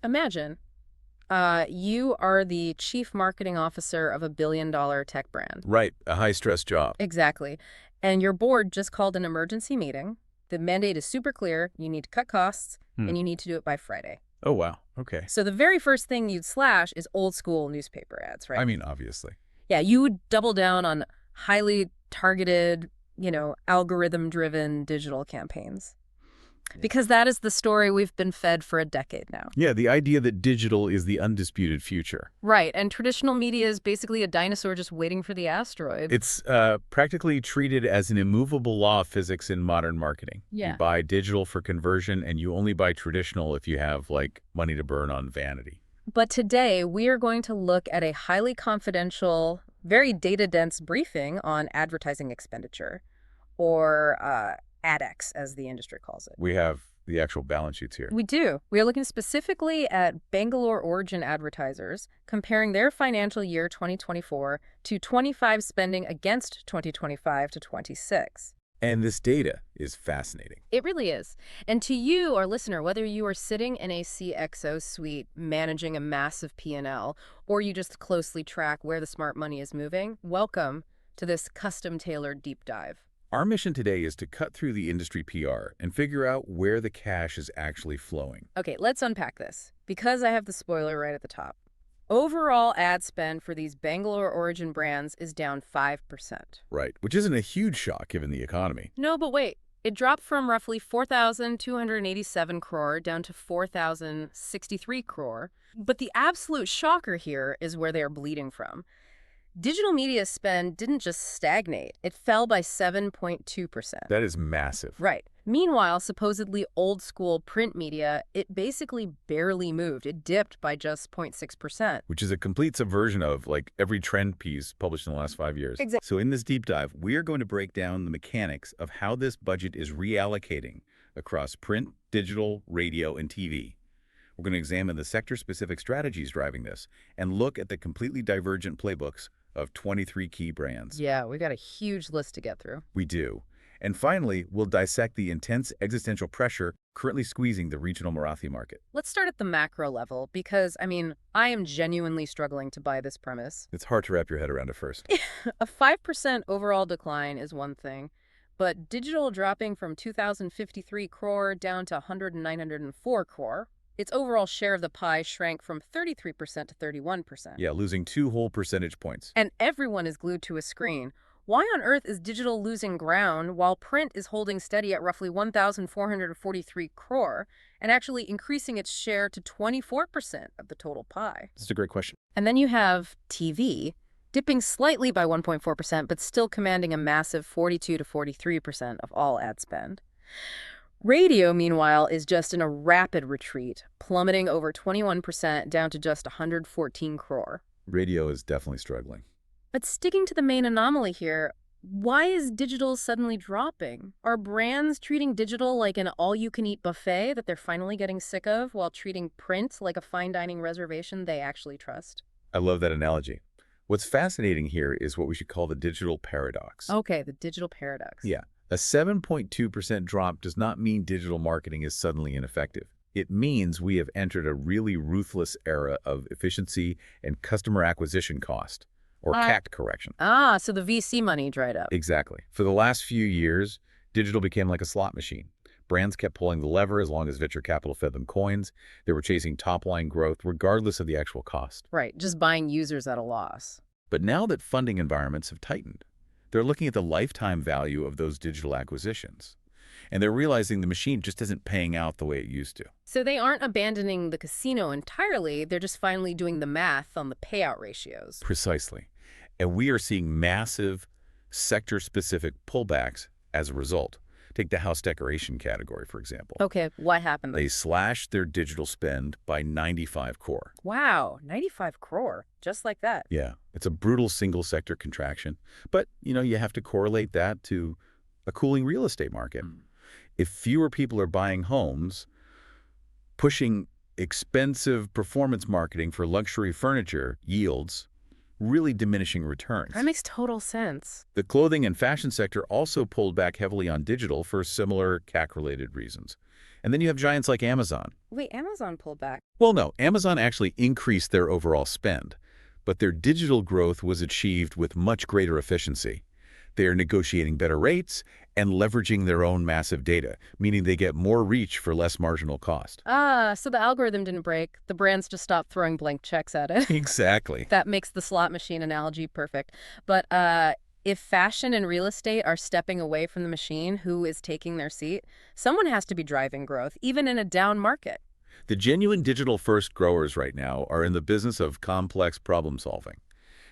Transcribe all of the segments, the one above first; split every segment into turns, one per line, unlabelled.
Imagine you are the chief marketing officer of a billion-dollar tech brand.
Right, a high-stress job.
Exactly. And your board just called an emergency meeting. The mandate is super clear. You need to cut costs, and you need to do it by Friday.
Oh, wow. Okay.
So the very first thing you'd slash is old school newspaper ads, right?
I mean, obviously.
Yeah, you would double down on highly targeted, algorithm-driven digital campaigns. Because that is the story we've been fed for a decade now.
Yeah, the idea that digital is the undisputed future.
Right, and traditional media is basically a dinosaur just waiting for the asteroid.
It's practically treated as an immovable law of physics in modern marketing.
Yeah.
You buy digital for conversion, and you only buy traditional if you have, money to burn on vanity.
But today, we are going to look at a highly confidential, very data-dense briefing on advertising expenditure, or AdEx, as the industry calls it.
We have the actual balance sheets here.
We do. We are looking specifically at Bangalore-origin advertisers, comparing their financial year 2024 to 25 spending against 2025 to 26.
And this data is fascinating.
It really is. And to you, our listener, whether you are sitting in a CXO suite managing a massive P&L, or you just closely track where the smart money is moving, welcome to this custom-tailored deep dive.
Our mission today is to cut through the industry PR and figure out where the cash is actually flowing.
Okay, let's unpack this, because I have the spoiler right at the top. Overall ad spend for these Bangalore-origin brands is down 5%.
Right, which isn't a huge shock given the economy.
No, but wait. It dropped from roughly 4,287 crore down to 4,063 crore. But the absolute shocker here is where they are bleeding from. Digital media spend didn't just stagnate. It fell by 7.2%.
That is massive.
Right. Meanwhile, supposedly old-school print media, it basically barely moved. It dipped by just 0.6%.
Which is a complete subversion of, every trend piece published in the last 5 years.
Exactly.
So in this deep dive, we are going to break down the mechanics of how this budget is reallocating across print, digital, radio, and TV. We're going to examine the sector-specific strategies driving this and look at the completely divergent playbooks of 23 key brands.
Yeah, we got a huge list to get through.
We do. And finally, we'll dissect the intense existential pressure currently squeezing the regional Marathi market.
Let's start at the macro level because, I am genuinely struggling to buy this premise.
It's hard to wrap your head around at first.
A 5% overall decline is one thing, but digital dropping from 2,053 crore down to 904 crore, its overall share of the pie shrank from 33% to 31%.
Yeah, losing 2 whole percentage points.
And everyone is glued to a screen. Why on earth is digital losing ground while print is holding steady at roughly 1,443 crore and actually increasing its share to 24% of the total pie?
That's a great question.
And then you have TV, dipping slightly by 1.4%, but still commanding a massive 42 to 43% of all ad spend. Radio, meanwhile, is just in a rapid retreat, plummeting over 21% down to just 114 crore.
Radio is definitely struggling.
But sticking to the main anomaly here, why is digital suddenly dropping? Are brands treating digital like an all-you-can-eat buffet that they're finally getting sick of while treating print like a fine dining reservation they actually trust?
I love that analogy. What's fascinating here is what we should call the digital paradox.
Okay, the digital paradox.
Yeah. A 7.2% drop does not mean digital marketing is suddenly ineffective. It means we have entered a really ruthless era of efficiency and customer acquisition cost, or CAC correction.
So the VC money dried up.
Exactly. For the last few years, digital became like a slot machine. Brands kept pulling the lever as long as venture capital fed them coins. They were chasing top-line growth regardless of the actual cost.
Right, just buying users at a loss.
But now that funding environments have tightened, they're looking at the lifetime value of those digital acquisitions. And they're realizing the machine just isn't paying out the way it used to.
So they aren't abandoning the casino entirely. They're just finally doing the math on the payout ratios.
Precisely. And we are seeing massive sector-specific pullbacks as a result. Take the house decoration category, for example.
Okay, what happened?
They slashed their digital spend by 95 crore.
Wow, 95 crore, just like that.
Yeah, it's a brutal single-sector contraction. But, you have to correlate that to a cooling real estate market. If fewer people are buying homes, pushing expensive performance marketing for luxury furniture yields really diminishing returns.
That makes total sense.
The clothing and fashion sector also pulled back heavily on digital for similar CAC-related reasons. And then you have giants like Amazon.
Wait, Amazon pulled back.
Well, no, Amazon actually increased their overall spend, but their digital growth was achieved with much greater efficiency. They are negotiating better rates and leveraging their own massive data, meaning they get more reach for less marginal cost.
Ah, so the algorithm didn't break. The brands just stopped throwing blank checks at it.
Exactly.
That makes the slot machine analogy perfect. But if fashion and real estate are stepping away from the machine, who is taking their seat? Someone has to be driving growth, even in a down market.
The genuine digital-first growers right now are in the business of complex problem-solving.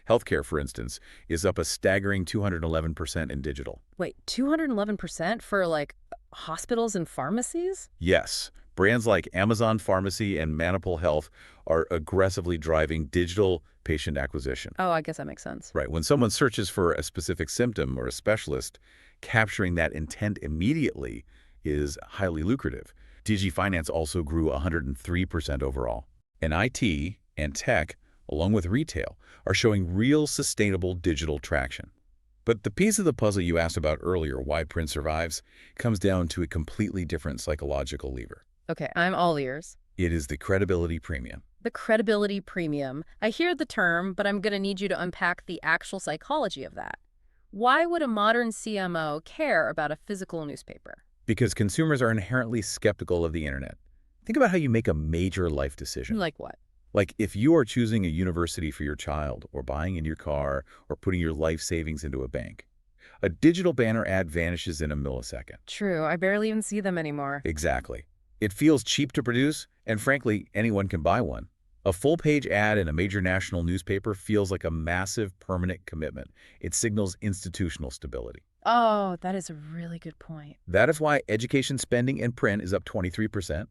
Healthcare, for instance, is up a staggering 211% in digital.
Wait, 211% for, like, hospitals and pharmacies?
Yes, brands like Amazon Pharmacy and Manipul Health are aggressively driving digital patient acquisition.
Oh, I guess that makes sense.
Right, when someone searches for a specific symptom or a specialist, capturing that intent immediately is highly lucrative. DigiFinance also grew 103% overall. And IT and tech, along with retail, are showing real sustainable digital traction. But the piece of the puzzle you asked about earlier, why print survives, comes down to a completely different psychological lever.
Okay, I'm all ears.
It is the credibility premium.
The credibility premium. I hear the term, but I'm going to need you to unpack the actual psychology of that. Why would a modern CMO care about a physical newspaper?
Because consumers are inherently skeptical of the internet. Think about how you make a major life decision.
Like what?
Like if you are choosing a university for your child, or buying a new car, or putting your life savings into a bank. A digital banner ad vanishes in a millisecond.
True, I barely even see them anymore.
Exactly. It feels cheap to produce, and frankly, anyone can buy one. A full-page ad in a major national newspaper feels like a massive, permanent commitment. It signals institutional stability.
Oh, that is a really good point.
That is why education spending in print is up 23%,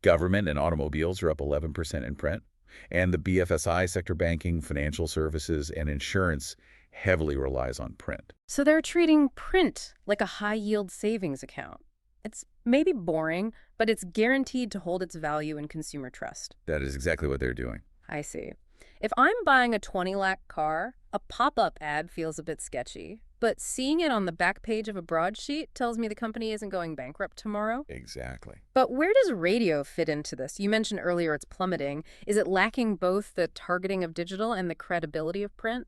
government and automobiles are up 11% in print, and the BFSI sector, banking, financial services, and insurance heavily relies on print.
So they're treating print like a high-yield savings account. It's maybe boring, but it's guaranteed to hold its value in consumer trust.
That is exactly what they're doing.
I see. If I'm buying a 20 lakh car, a pop-up ad feels a bit sketchy. But seeing it on the back page of a broadsheet tells me the company isn't going bankrupt tomorrow.
Exactly.
But where does radio fit into this? You mentioned earlier it's plummeting. Is it lacking both the targeting of digital and the credibility of print?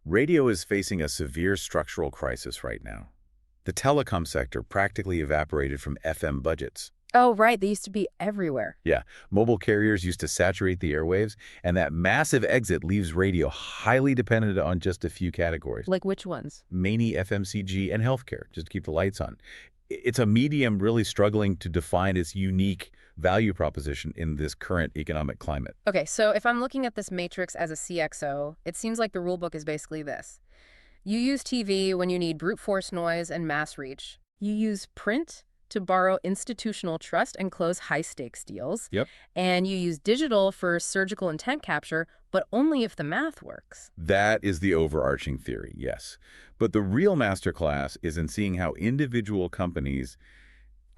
Radio is facing a severe structural crisis right now. The telecom sector practically evaporated from FM budgets.
Oh, right. They used to be everywhere.
Yeah, mobile carriers used to saturate the airwaves, and that massive exit leaves radio highly dependent on just a few categories.
Like which ones?
Mainly FMCG and healthcare, just to keep the lights on. It's a medium really struggling to define its unique value proposition in this current economic climate.
Okay, so if I'm looking at this matrix as a CXO, it seems like the rulebook is basically this. You use TV when you need brute force noise and mass reach. You use print to borrow institutional trust and close high-stakes deals.
Yep.
And you use digital for surgical intent capture, but only if the math works.
That is the overarching theory, yes. But the real masterclass is in seeing how individual companies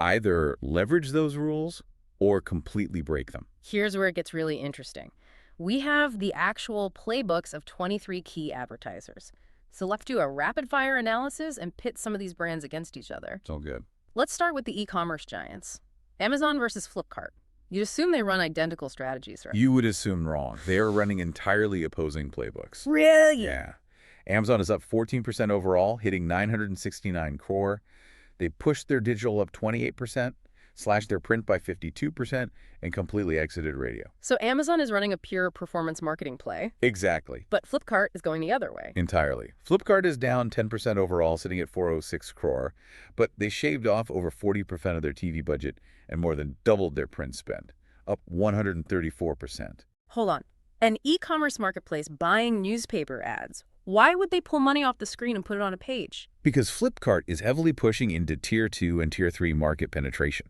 either leverage those rules or completely break them.
Here's where it gets really interesting. We have the actual playbooks of 23 key advertisers. So let's do a rapid-fire analysis and pit some of these brands against each other.
It's all good.
Let's start with the e-commerce giants. Amazon versus Flipkart. You'd assume they run identical strategies, right?
You would assume wrong. They are running entirely opposing playbooks.
Really?
Yeah. Amazon is up 14% overall, hitting 969 crore. They pushed their digital up 28%, slashed their print by 52%, and completely exited radio.
So Amazon is running a pure performance marketing play.
Exactly.
But Flipkart is going the other way.
Entirely. Flipkart is down 10% overall, sitting at 406 crore, but they shaved off over 40% of their TV budget and more than doubled their print spend, up 134%.
Hold on. An e-commerce marketplace buying newspaper ads. Why would they pull money off the screen and put it on a page?
Because Flipkart is heavily pushing into Tier 2 and Tier 3 market penetration,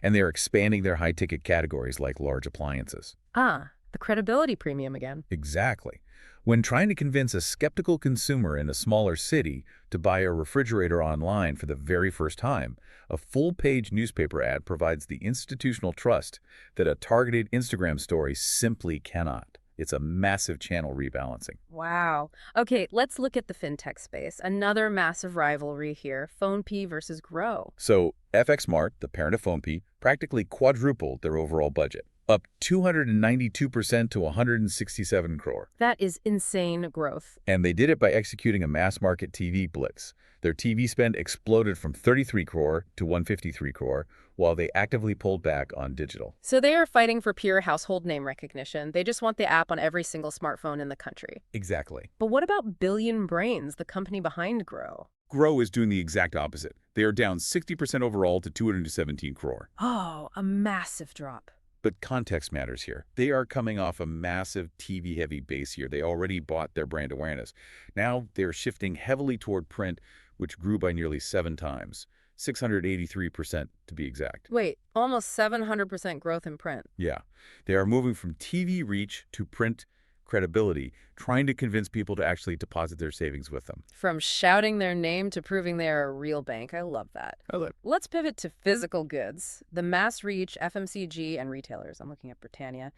and they're expanding their high-ticket categories like large appliances.
Ah, the credibility premium again.
Exactly. When trying to convince a skeptical consumer in a smaller city to buy a refrigerator online for the very first time, a full-page newspaper ad provides the institutional trust that a targeted Instagram story simply cannot. It's a massive channel rebalancing.
Wow. Okay, let's look at the fintech space. Another massive rivalry here, PhonePe versus Grow.
So FXMart, the parent of PhonePe, practically quadrupled their overall budget, up 292% to 167 crore.
That is insane growth.
And they did it by executing a mass-market TV blitz. Their TV spend exploded from 33 crore to 153 crore, while they actively pulled back on digital.
So they are fighting for pure household name recognition. They just want the app on every single smartphone in the country.
Exactly.
But what about Billion Brains, the company behind Grow?
Grow is doing the exact opposite. They are down 60% overall to 217 crore.
Oh, a massive drop.
But context matters here. They are coming off a massive TV-heavy base here. They already bought their brand awareness. Now they're shifting heavily toward print, which grew by nearly 7 times, 683% to be exact.
Wait, almost 700% growth in print.
Yeah. They are moving from TV reach to print credibility, trying to convince people to actually deposit their savings with them.
From shouting their name to proving they are a real bank. I love that. Let's pivot to physical goods. The mass reach, FMCG, and retailers. I'm looking at Britannia.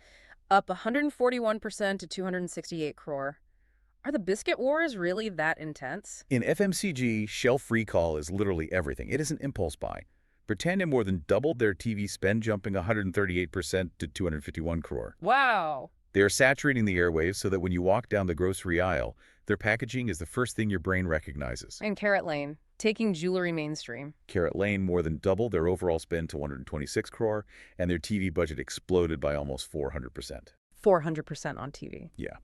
Up 141% to 268 crore. Are the biscuit wars really that intense?
In FMCG, shelf recall is literally everything. It is an impulse buy. Britannia more than doubled their TV spend, jumping 138% to 251 crore.
Wow.
They are saturating the airwaves so that when you walk down the grocery aisle, their packaging is the first thing your brain recognizes.
And Carrot Lane, taking jewelry mainstream.
Carrot Lane more than doubled their overall spend to 126 crore, and their TV budget exploded by almost 400%.
400% on TV.
Yeah.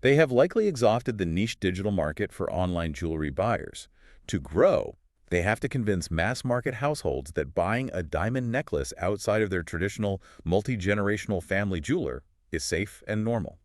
They have likely exhausted the niche digital market for online jewelry buyers. To grow, they have to convince mass-market households that buying a diamond necklace outside of their traditional multi-generational family jeweler is safe and normal.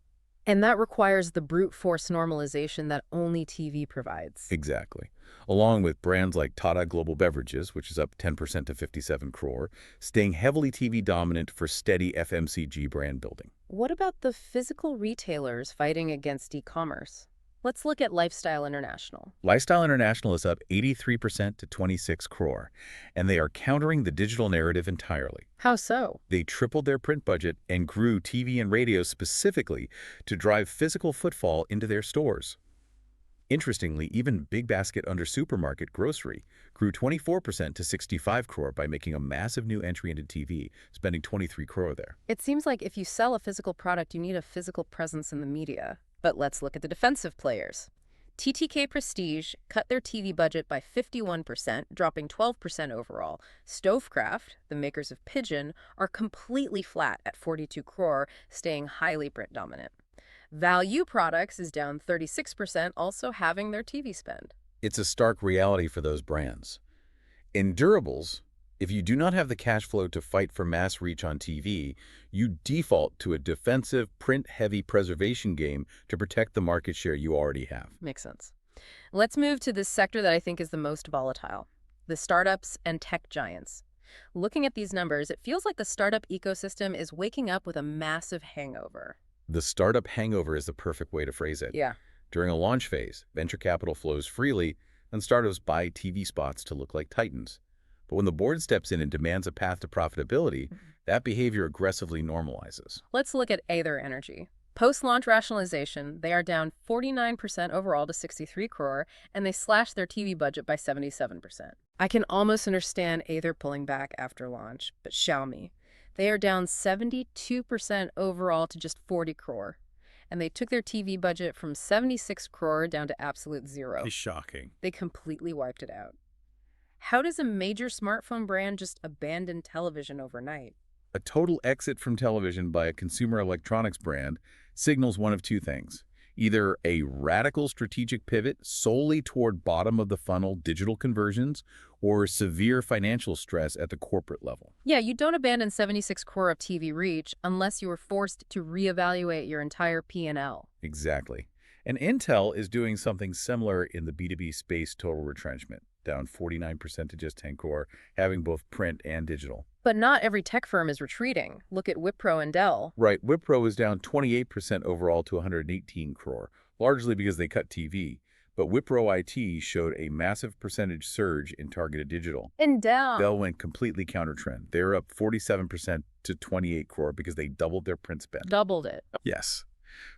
And that requires the brute force normalization that only TV provides.
Exactly. Along with brands like Tata Global Beverages, which is up 10% to 57 crore, staying heavily TV dominant for steady FMCG brand building.
What about the physical retailers fighting against e-commerce? Let's look at Lifestyle International.
Lifestyle International is up 83% to 26 crore, and they are countering the digital narrative entirely.
How so?
They tripled their print budget and grew TV and radio specifically to drive physical footfall into their stores. Interestingly, even Big Basket under supermarket grocery grew 24% to 65 crore by making a massive new entry into TV, spending 23 crore there.
It seems like if you sell a physical product, you need a physical presence in the media. But let's look at the defensive players. TTK Prestige cut their TV budget by 51%, dropping 12% overall. Stovecraft, the makers of Pigeon, are completely flat at 42 crore, staying highly print dominant. Value Products is down 36%, also having their TV spend.
It's a stark reality for those brands. In durables, if you do not have the cash flow to fight for mass reach on TV, you default to a defensive, print-heavy preservation game to protect the market share you already have.
Makes sense. Let's move to this sector that I think is the most volatile, the startups and tech giants. Looking at these numbers, it feels like the startup ecosystem is waking up with a massive hangover.
The startup hangover is the perfect way to phrase it.
Yeah.
During a launch phase, venture capital flows freely, and startups buy TV spots to look like titans. But when the board steps in and demands a path to profitability, that behavior aggressively normalizes.
Let's look at Ather Energy. Post-launch rationalization, they are down 49% overall to 63 crore, and they slashed their TV budget by 77%. I can almost understand Ather pulling back after launch, but Xiaomi, they are down 72% overall to just 40 crore. And they took their TV budget from 76 crore down to absolute zero.
It's shocking.
They completely wiped it out. How does a major smartphone brand just abandon television overnight?
A total exit from television by a consumer electronics brand signals one of two things. Either a radical strategic pivot solely toward bottom-of-the-funnel digital conversions or severe financial stress at the corporate level.
Yeah, you don't abandon 76 crore of TV reach unless you were forced to reevaluate your entire P&L.
Exactly. And Intel is doing something similar in the B2B space total retrenchment, down 49% to just 10 crore, having both print and digital.
But not every tech firm is retreating. Look at Wipro and Dell.
Right, Wipro is down 28% overall to 118 crore, largely because they cut TV. But Wipro IT showed a massive percentage surge in targeted digital.
And Dell.
Dell went completely counter-trend. They were up 47% to 28 crore because they doubled their print spend.
Doubled it.
Yes.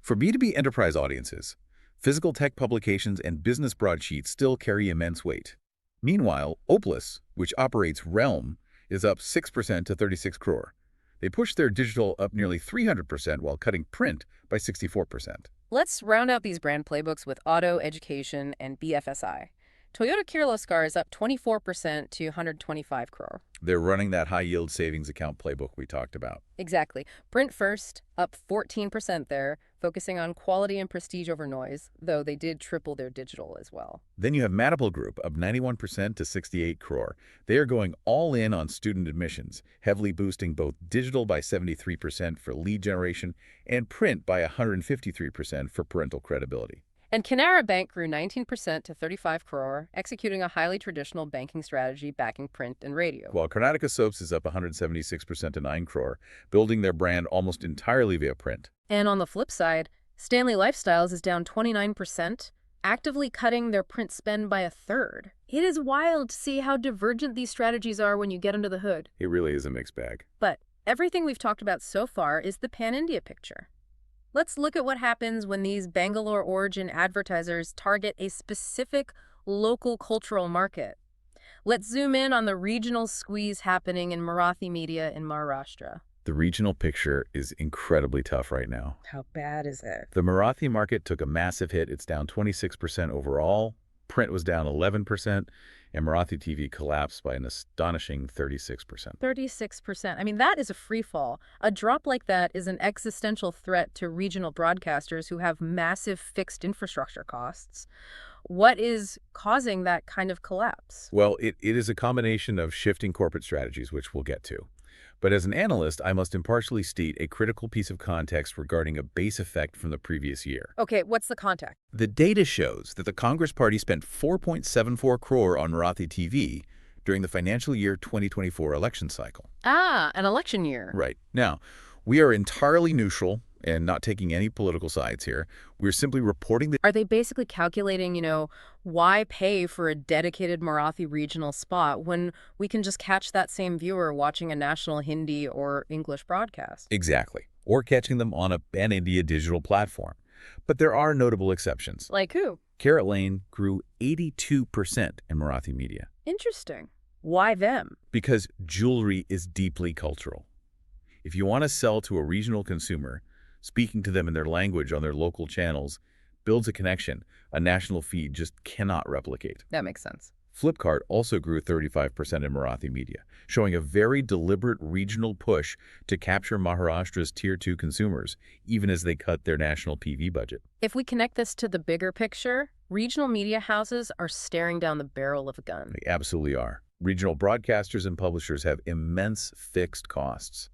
For B2B enterprise audiences, physical tech publications and business broadsheets still carry immense weight. Meanwhile, Opus, which operates Realm, is up 6% to 36 crore. They pushed their digital up nearly 300% while cutting print by 64%.
Let's round out these brand playbooks with auto, education, and BFSI. Toyota Kirloskar is up 24% to 125 crore.
They're running that high-yield savings account playbook we talked about.
Exactly. Print first, up 14% there, focusing on quality and prestige over noise, though they did triple their digital as well.
Then you have Manipul Group, up 91% to 68 crore. They are going all in on student admissions, heavily boosting both digital by 73% for lead generation and print by 153% for parental credibility.
And Canara Bank grew 19% to 35 crore, executing a highly traditional banking strategy backing print and radio.
While Karnataka Soaps is up 176% to 9 crore, building their brand almost entirely via print.
And on the flip side, Stanley Lifestyles is down 29%, actively cutting their print spend by a third. It is wild to see how divergent these strategies are when you get under the hood.
It really is a mixed bag.
But everything we've talked about so far is the pan-India picture. Let's look at what happens when these Bangalore-origin advertisers target a specific local cultural market. Let's zoom in on the regional squeeze happening in Marathi media in Maharashtra.
The regional picture is incredibly tough right now.
How bad is it?
The Marathi market took a massive hit. It's down 26% overall. Print was down 11%, and Marathi TV collapsed by an astonishing 36%.
36%. I mean, that is a free fall. A drop like that is an existential threat to regional broadcasters who have massive fixed infrastructure costs. What is causing that kind of collapse?
Well, it is a combination of shifting corporate strategies, which we'll get to. But as an analyst, I must impartially state a critical piece of context regarding a base effect from the previous year.
Okay, what's the context?
The data shows that the Congress Party spent 4.74 crore on Marathi TV during the financial year 2024 election cycle.
Ah, an election year.
Right. Now, we are entirely neutral and not taking any political sides here. We're simply reporting the...
Are they basically calculating, why pay for a dedicated Marathi regional spot when we can just catch that same viewer watching a national Hindi or English broadcast?
Exactly. Or catching them on a pan-India digital platform. But there are notable exceptions.
Like who?
Carrot Lane grew 82% in Marathi media.
Interesting. Why them?
Because jewelry is deeply cultural. If you want to sell to a regional consumer, speaking to them in their language on their local channels builds a connection a national feed just cannot replicate.
That makes sense.
Flipkart also grew 35% in Marathi media, showing a very deliberate regional push to capture Maharashtra's Tier 2 consumers, even as they cut their national PV budget.
If we connect this to the bigger picture, regional media houses are staring down the barrel of a gun.
They absolutely are. Regional broadcasters and publishers have immense fixed costs.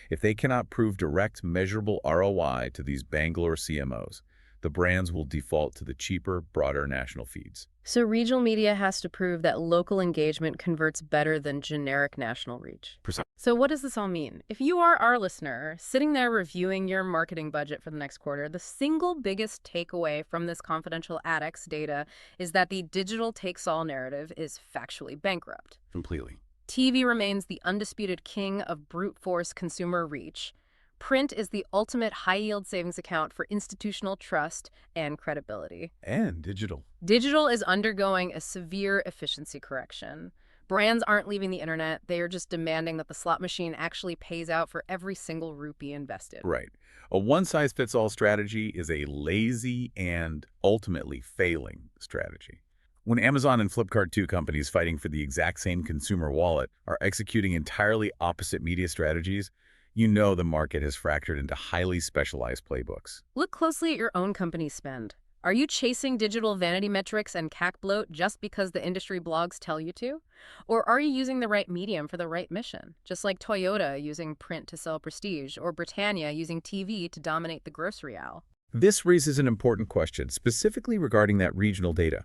If they cannot prove direct, measurable ROI to these Bangalore CMOs, the brands will default to the cheaper, broader national feeds.
So regional media has to prove that local engagement converts better than generic national reach. So what does this all mean? If you are our listener, sitting there reviewing your marketing budget for the next quarter, the single biggest takeaway from this confidential AdEx data is that the digital takes-all narrative is factually bankrupt.
Completely.
TV remains the undisputed king of brute force consumer reach. Print is the ultimate high-yield savings account for institutional trust and credibility.
And digital.
Digital is undergoing a severe efficiency correction. Brands aren't leaving the internet. They are just demanding that the slot machine actually pays out for every single rupee invested.
Right. A one-size-fits-all strategy is a lazy and ultimately failing strategy. When Amazon and Flipkart, two companies fighting for the exact same consumer wallet, are executing entirely opposite media strategies, you know the market has fractured into highly specialized playbooks.
Look closely at your own company's spend. Are you chasing digital vanity metrics and CAC bloat just because the industry blogs tell you to? Or are you using the right medium for the right mission? Just like Toyota using print to sell prestige, or Britannia using TV to dominate the grocery aisle?
This raises an important question, specifically regarding that regional data.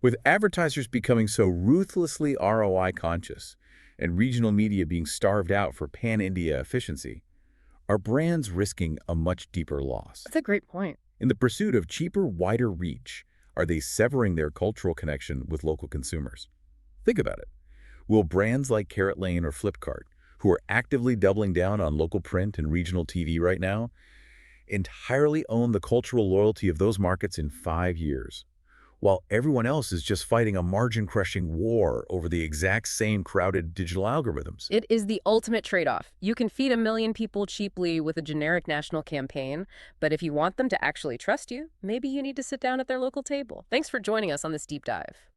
With advertisers becoming so ruthlessly ROI conscious, and regional media being starved out for pan-India efficiency, are brands risking a much deeper loss?
That's a great point.
In the pursuit of cheaper, wider reach, are they severing their cultural connection with local consumers? Think about it. Will brands like Carrot Lane or Flipkart, who are actively doubling down on local print and regional TV right now, entirely own the cultural loyalty of those markets in 5 years, while everyone else is just fighting a margin-crushing war over the exact same crowded digital algorithms.
It is the ultimate trade-off. You can feed 1 million people cheaply with a generic national campaign, but if you want them to actually trust you, maybe you need to sit down at their local table. Thanks for joining us on this deep dive.